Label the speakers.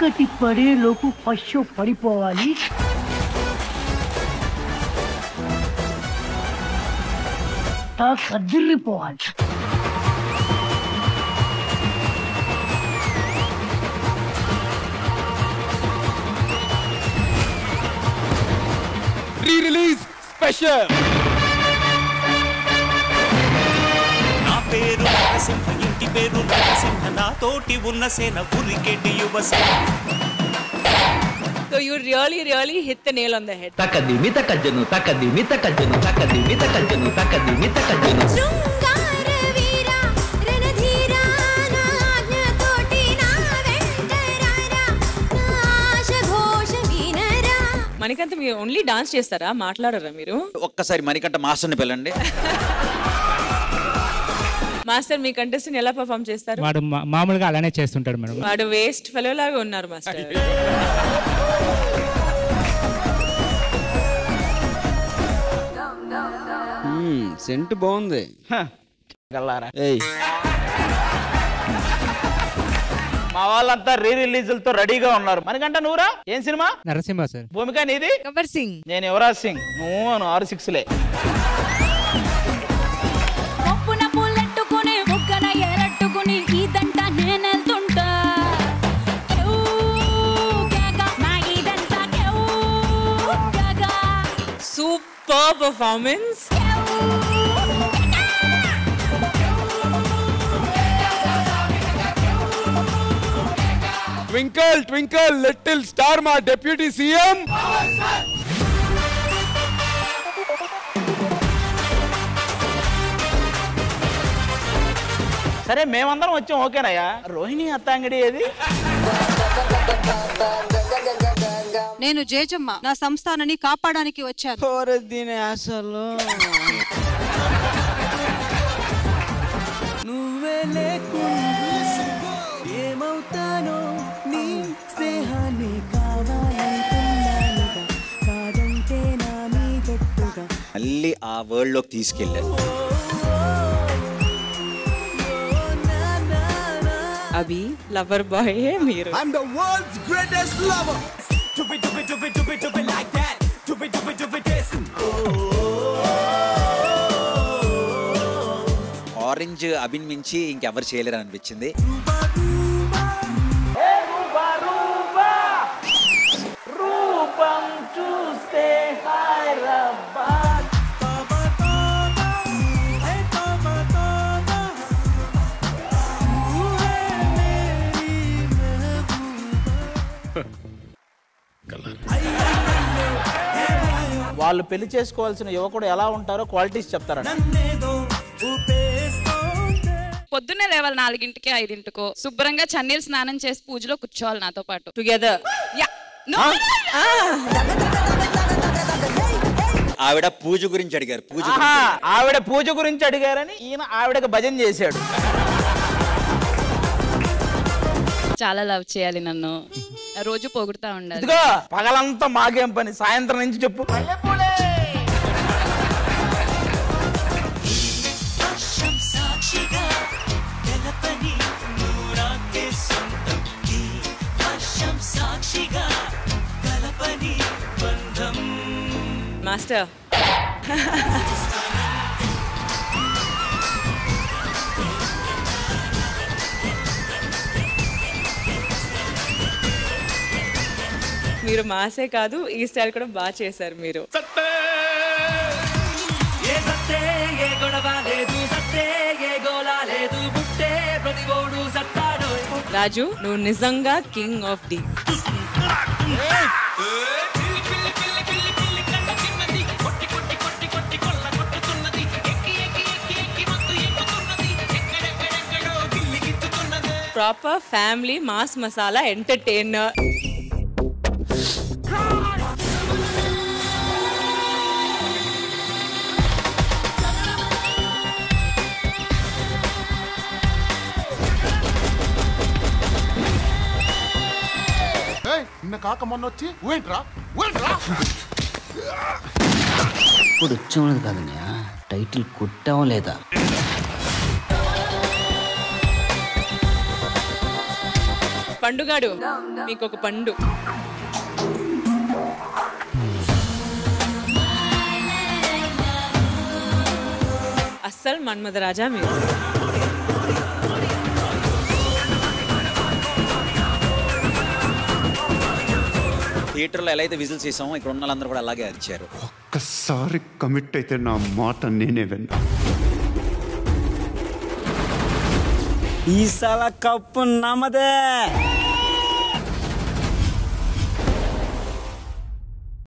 Speaker 1: చీకటి పడేలోపు పశు పడిపోవాలి. కదిరిపోవాలి.
Speaker 2: రీ-రిలీజ్ స్పెషల్.
Speaker 3: నా పేరు నరసింహ, ఇంటి పేరు నరసింహ, నాతోటి ఉన్న సేన ఉరికెటి Yuvasena.
Speaker 4: So you really hit the nail on the head.
Speaker 5: Takadimi takajanu, takadimi takajanu, takadimi takajanu, takadimi takajanu.
Speaker 6: శృంగార వీరా రణధీరా నా ఆజ్ఞ తోటి నా వెంటరారా ఆశ ఘోష వినరా.
Speaker 4: మణికంఠ మీరు ఓన్లీ డాన్స్ చేస్తారా, మాట్లాడరా మీరు?
Speaker 7: ఒక్కసారి మణికంఠ మాస్టర్ని పిల్లండి.
Speaker 4: మాస్టర్ మీ కంటెస్టెంట్ ఎలా పర్ఫామ్ చేస్తారు?
Speaker 8: వాడు మామూలుగా అలానే చేస్తుంటాడు మేడం.
Speaker 4: వాడు వేస్ట్ ఫెలో లాగా ఉన్నారు మాస్టర్.
Speaker 2: సెంట్ బాగుంది.
Speaker 9: మా వాళ్ళంతా రీ-రిలీజులతో రెడీగా ఉన్నారు. మనకంటే నువ్వురా ఏం సినిమా?
Speaker 8: నరసింహ సార్.
Speaker 9: భూమిక నీది?
Speaker 4: గబ్బర్ సింగ్.
Speaker 9: నేను యువరాజ్ సింగ్. నువ్వు 6-6లే.
Speaker 6: కొప్పున పుల్లెట్టుకుని బుగ్గన ఎరట్టుకుని ఇదంట నేనెళ్తుంటా.
Speaker 4: Super performance.
Speaker 2: Twinkle twinkle little star మా డిప్యూటీ సీఎం.
Speaker 9: సరే మేమందరం వచ్చాం ఓకేనయ్యా. రోహిణి అత్తాంగడి ఏది?
Speaker 10: నేను జేజమ్మ, నా సంస్థానాన్ని కాపాడడానికి వచ్చాను.
Speaker 2: అసలు నువ్వే లేకుండా ఏమవుతానో నీ స్నేహాన్ని కావాలంటున్నానుగా, కాదంటే నా మీదొట్టుగా.
Speaker 7: మళ్ళీ ఆ వరల్డ్ లోకి తీసుకెళ్ళారు.
Speaker 4: అభి లవర్ బాయ్ మీరు.
Speaker 2: I'm the world's greatest lover.
Speaker 3: Do it like that. Do it this.
Speaker 7: Orange అభిన్ మించి ఇంకెవరు చేయలేరు అనిపించింది.
Speaker 9: రూపం చూస్తే హైదరాబాద్. వాళ్ళు పెళ్లి చేసుకోవాల్సిన యువకుడు ఎలా ఉంటారో క్వాలిటీస్ చెప్తారంట.
Speaker 11: పొద్దున్నే లేవాలి 4కి 5కో, శుభ్రంగా చన్నీళ్ళు స్నానం చేసి పూజలో కూర్చోవాలి నాతో పాటు.
Speaker 4: టుగెదర్.
Speaker 7: ఆవిడ పూజ గురించి అడిగారు.
Speaker 9: ఆవిడ పూజ గురించి అడిగారని ఈయన ఆవిడకి భజన చేశాడు.
Speaker 11: చాలా లవ్ చేయాలి నన్ను, రోజు పొగుడుతా ఉండాలి.
Speaker 9: ఇదిగో పగలంతా మాకేం పని, సాయంత్రం నుంచి చెప్పు.
Speaker 4: మాస్టర్ మీరు మాసే కాదు, ఈ స్టైల్ కూడా బాగా చేశారు మీరు. రాజు నువ్వు నిజంగా king of the. Proper family mass masala entertainer.
Speaker 12: నిన్న కాక మొన్న వచ్చి ఏంట్రా
Speaker 13: ఇప్పుడు వచ్చేది కాదన్నయ్య, టైటిల్ కొట్టావా లేదా?
Speaker 4: పండుగాడు మీకు ఒక పండు. అస్సలు మన్మధరాజా మీరు.
Speaker 7: థియేటర్లో ఎలా అయితే విజిల్స్ చేసామో ఇక్కడ ఉన్న వాళ్ళందరూ కూడా అలాగే అరిచారు.
Speaker 14: ఒక్కసారి కమిట్ అయితే నా మాట నేనే విన్నా.
Speaker 15: ఈసాల కప్పు నమ్మదే.